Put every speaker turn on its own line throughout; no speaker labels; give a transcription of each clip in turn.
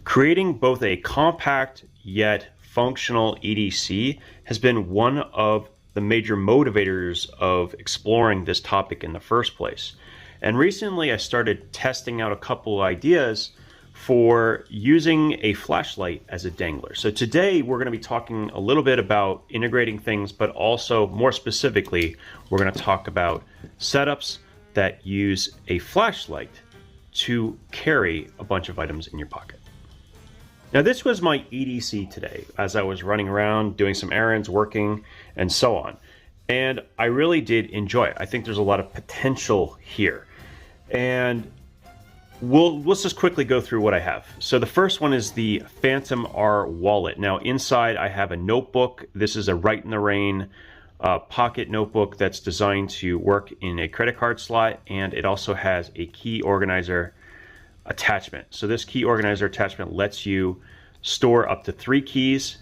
Creating both a compact yet functional EDC has been one of the major motivators of exploring this topic in the first place. And recently I started testing out a couple ideas for using a flashlight as a dangler. So today we're going to be talking a little bit about integrating things, but also more specifically, we're going to talk about setups that use a flashlight to carry a bunch of items in your pocket. Now this was my EDC today as I was running around doing some errands, working, and so on. And I really did enjoy it. I think there's a lot of potential here. And let's just quickly go through what I have. So the first one is the Phantom R wallet. Now inside I have a notebook. This is a Right in the Rain pocket notebook that's designed to work in a credit card slot, and it also has a key organizer attachment. So this key organizer attachment lets you store up to 3 keys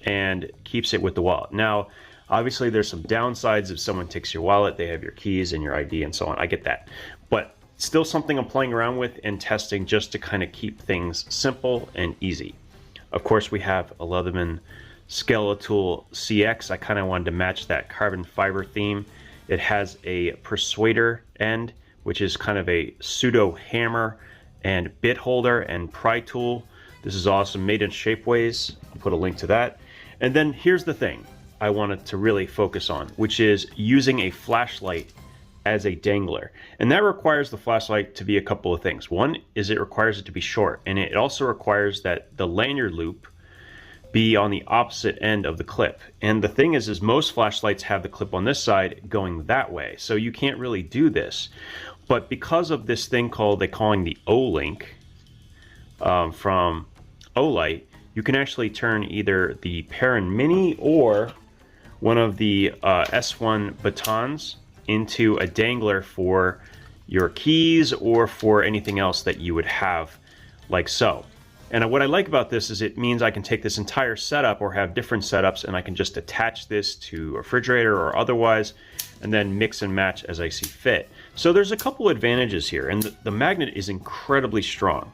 and keeps it with the wallet. Now obviously there's some downsides. If someone takes your wallet, they have your keys and your ID and so on. I get that, but still something I'm playing around with and testing just to kind of keep things simple and easy. Of course we have a Leatherman Skeletool CX. I kind of wanted to match that carbon fiber theme. It has a persuader end, which is kind of a pseudo hammer and bit holder and pry tool. This is awesome, made in Shapeways. I'll put a link to that. And then here's the thing I wanted to really focus on, which is using a flashlight as a dangler. And that requires the flashlight to be a couple of things. One is it requires it to be short, and it also requires that the lanyard loop be on the opposite end of the clip. And the thing is most flashlights have the clip on this side going that way, so you can't really do this. But because of this thing called, they're calling the O-Link from Olight, you can actually turn either the Perrin Mini or one of the S1 batons into a dangler for your keys or for anything else that you would have, like so. And what I like about this is it means I can take this entire setup or have different setups, and I can just attach this to a refrigerator or otherwise, and then mix and match as I see fit. So there's a couple advantages here, and the magnet is incredibly strong.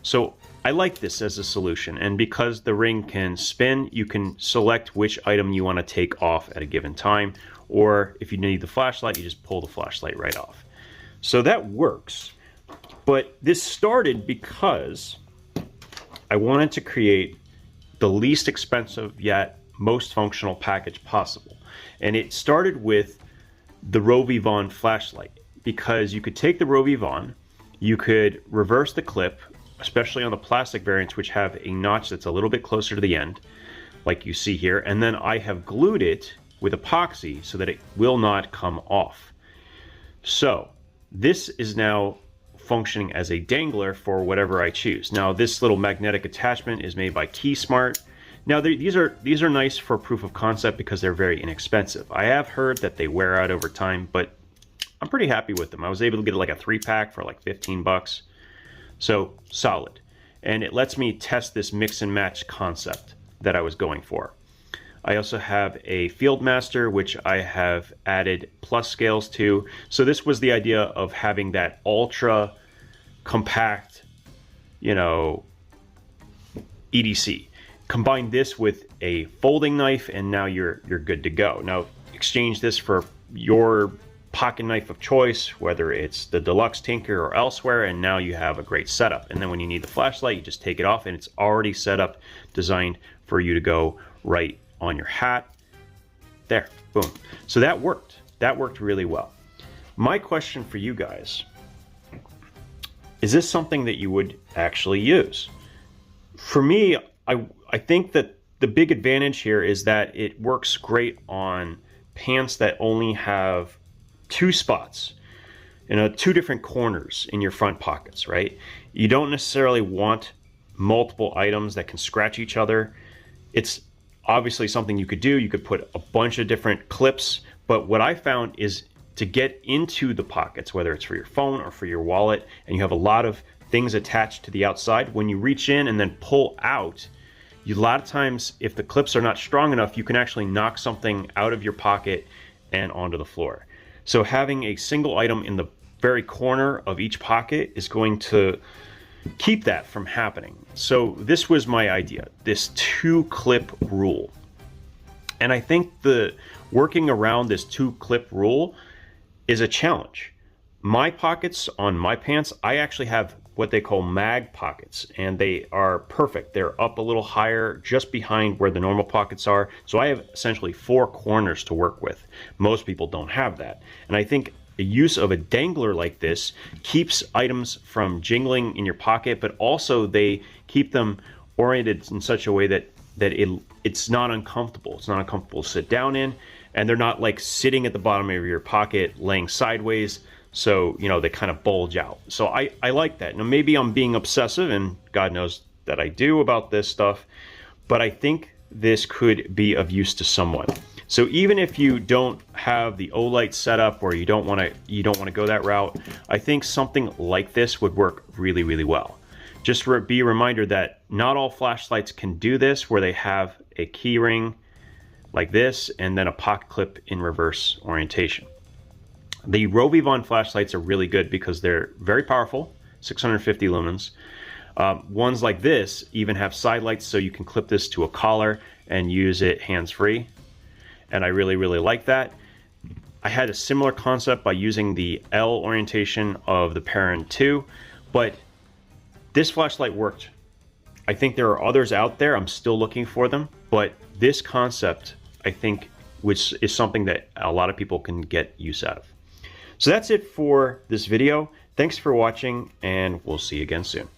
So I like this as a solution, and because the ring can spin, you can select which item you want to take off at a given time, or if you need the flashlight, you just pull the flashlight right off. So that works, but this started because I wanted to create the least expensive yet most functional package possible. And it started with the Rovivon flashlight, because you could take the Rovivon, you could reverse the clip, especially on the plastic variants, which have a notch that's a little bit closer to the end, like you see here, and then I have glued it with epoxy so that it will not come off. So this is now functioning as a dangler for whatever I choose. Now this little magnetic attachment is made by KeySmart. Now these are nice for proof of concept because they're very inexpensive. I have heard that they wear out over time, but I'm pretty happy with them. I was able to get like a 3-pack for like 15 bucks. So solid. And it lets me test this mix and match concept that I was going for. I also have a Fieldmaster, which I have added plus scales to. So this was the idea of having that ultra compact, EDC. Combine this with a folding knife, and now you're good to go. Now exchange this for your pocket knife of choice, whether it's the Deluxe Tinker or elsewhere, and now you have a great setup. And then when you need the flashlight, you just take it off, and it's already set up, designed for you to go right on your hat. There, boom. So that worked. That worked really well. My question for you guys, is this something that you would actually use? For me, I think that the big advantage here is that it works great on pants that only have 2 spots, 2 different corners in your front pockets, right? You don't necessarily want multiple items that can scratch each other. It's obviously something you could do. You could put a bunch of different clips, but what I found is to get into the pockets, whether it's for your phone or for your wallet, and you have a lot of things attached to the outside, when you reach in and then pull out, a lot of times if the clips are not strong enough, you can actually knock something out of your pocket and onto the floor. So having a single item in the very corner of each pocket is going to keep that from happening. So this was my idea, this 2-clip rule. And I think the working around this 2-clip rule is a challenge. My pockets on my pants, I actually have what they call mag pockets, and they are perfect. They're up a little higher, just behind where the normal pockets are. So I have essentially 4 corners to work with. Most people don't have that. And I think the use of a dangler like this keeps items from jingling in your pocket, but also they keep them oriented in such a way that it's not uncomfortable. It's not uncomfortable to sit down in, and they're not like sitting at the bottom of your pocket, laying sideways. So, you know, they kind of bulge out. So I like that. Now, maybe I'm being obsessive, and God knows that I do about this stuff, but I think this could be of use to someone. So even if you don't have the Olight setup, or you don't want to go that route, I think something like this would work really, really well. Just be a reminder that not all flashlights can do this, where they have a key ring like this and then a pocket clip in reverse orientation. The Rovivon flashlights are really good because they're very powerful, 650 lumens. Ones like this even have side lights, so you can clip this to a collar and use it hands-free. And I really, really like that. I had a similar concept by using the L orientation of the Perrin 2, but this flashlight worked. I think there are others out there. I'm still looking for them, but this concept, I think, which is something that a lot of people can get use out of. So that's it for this video. Thanks for watching, and we'll see you again soon.